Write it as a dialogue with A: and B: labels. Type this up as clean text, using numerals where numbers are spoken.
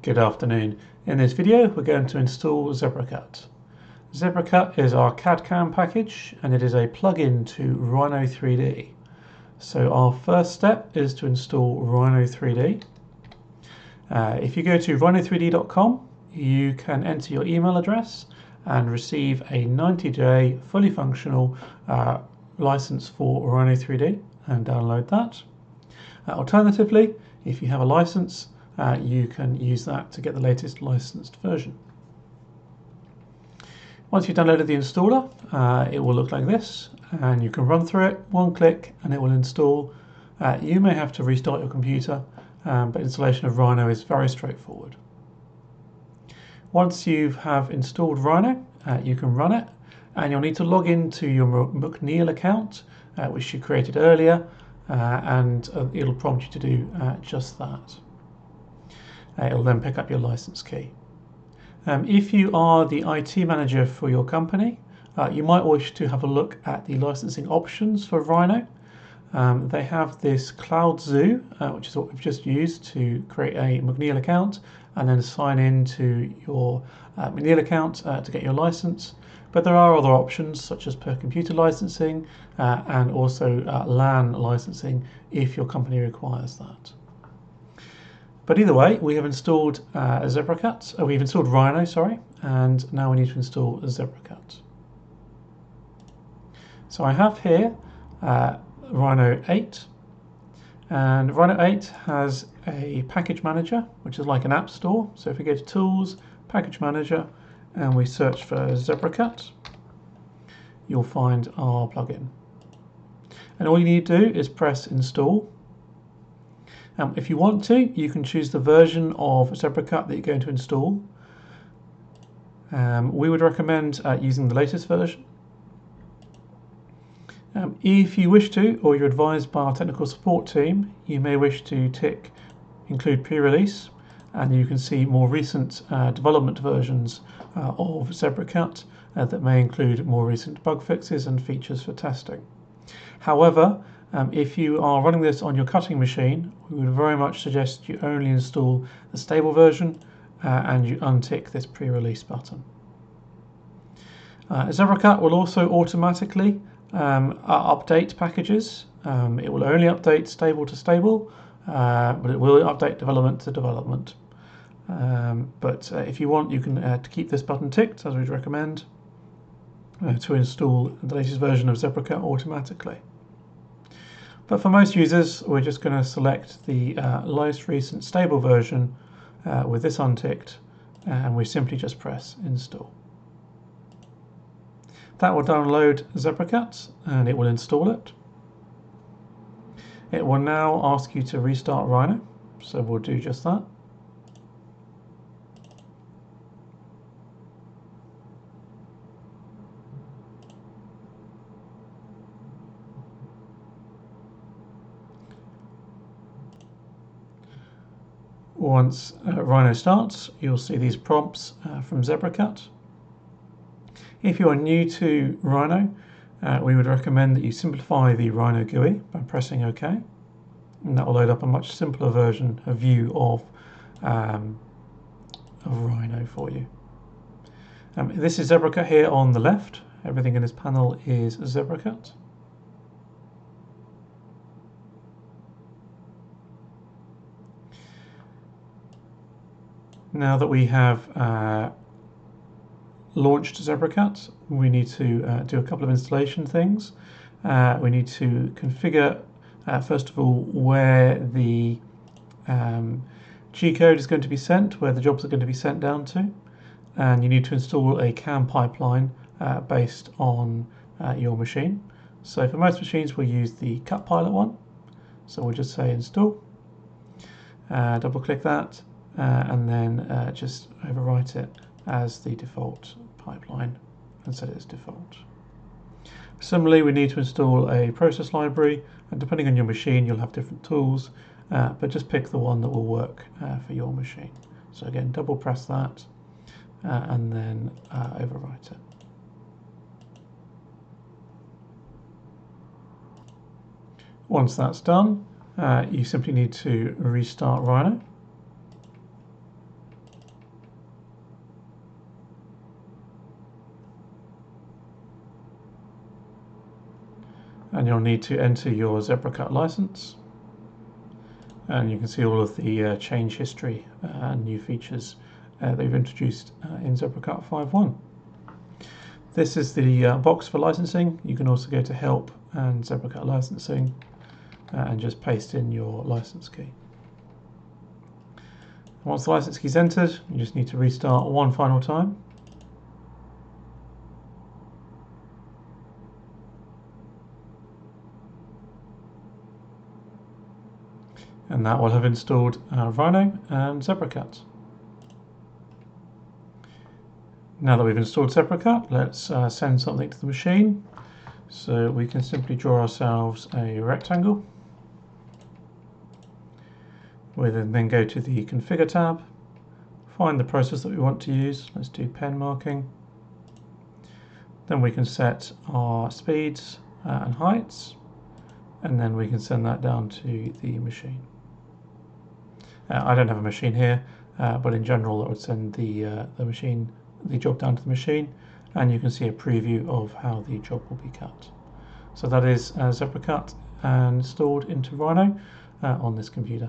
A: Good afternoon. In this video we're going to install ZebraCut. ZebraCut is our CAD/CAM package and it is a plugin to Rhino 3D. So our first step is to install Rhino 3D. If you go to rhino3d.com you can enter your email address and receive a 90-day fully functional license for Rhino 3D and download that. Alternatively, if you have a license, you can use that to get the latest licensed version. Once you've downloaded the installer, it will look like this, and you can run through it, one click, and it will install. You may have to restart your computer, but installation of Rhino is very straightforward. Once you have installed Rhino, you can run it, and you'll need to log into your McNeil account, which you created earlier, and it'll prompt you to do just that. It'll then pick up your license key. If you are the IT manager for your company, you might wish to have a look at the licensing options for Rhino. They have this Cloud Zoo, which is what we've just used to create a McNeil account and then sign into your McNeil account to get your license. But there are other options such as per computer licensing and also LAN licensing if your company requires that. But either way, we have installed we've installed Rhino, sorry, and now we need to install ZebraCut. So I have here Rhino 8, and Rhino 8 has a package manager, which is like an app store. So if we go to Tools, Package Manager, and we search for ZebraCut, you'll find our plugin. And all you need to do is press Install. If you want to, you can choose the version of ZebraCut that you're going to install. We would recommend using the latest version. If you wish to, or you're advised by our technical support team, you may wish to tick Include Pre-Release, and you can see more recent development versions of ZebraCut that may include more recent bug fixes and features for testing. However, if you are running this on your cutting machine, we would very much suggest you only install the stable version and you untick this pre-release button. ZebraCut will also automatically update packages. It will only update stable to stable, but it will update development to development. But if you want, you can keep this button ticked, as we'd recommend, to install the latest version of ZebraCut automatically. But for most users, we're just going to select the most recent stable version with this unticked, and we simply just press Install. That will download ZebraCut and it will install it. It will now ask you to restart Rhino, so we'll do just that. Once Rhino starts, you'll see these prompts from ZebraCut. If you are new to Rhino, we would recommend that you simplify the Rhino GUI by pressing OK, and that will load up a much simpler version, a view of Rhino for you. This is ZebraCut here on the left. Everything in this panel is ZebraCut. Now that we have launched ZebraCut, we need to do a couple of installation things. We need to configure, first of all, where the G-code is going to be sent, where the jobs are going to be sent down to, and you need to install a CAM pipeline based on your machine. So for most machines we'll use the Cut Pilot one, so we'll just say install, double click that, and then just overwrite it as the default pipeline and set it as default. Similarly, we need to install a process library, and depending on your machine you'll have different tools, but just pick the one that will work for your machine. So again, double press that and then overwrite it. Once that's done, you simply need to restart Rhino. and you'll need to enter your ZebraCut license, and you can see all of the change history and new features that we've introduced in ZebraCut 5.1. This is the box for licensing. You can also go to Help and ZebraCut Licensing and just paste in your license key. Once the license key is entered, you just need to restart one final time. And that will have installed Rhino and ZebraCut. Now that we've installed ZebraCut, let's send something to the machine. So we can simply draw ourselves a rectangle. We then go to the Configure tab, find the process that we want to use. Let's do pen marking. Then we can set our speeds and heights, and then we can send that down to the machine. I don't have a machine here, but in general that would send the job down to the machine, and you can see a preview of how the job will be cut. So that is ZebraCut and installed into Rhino on this computer.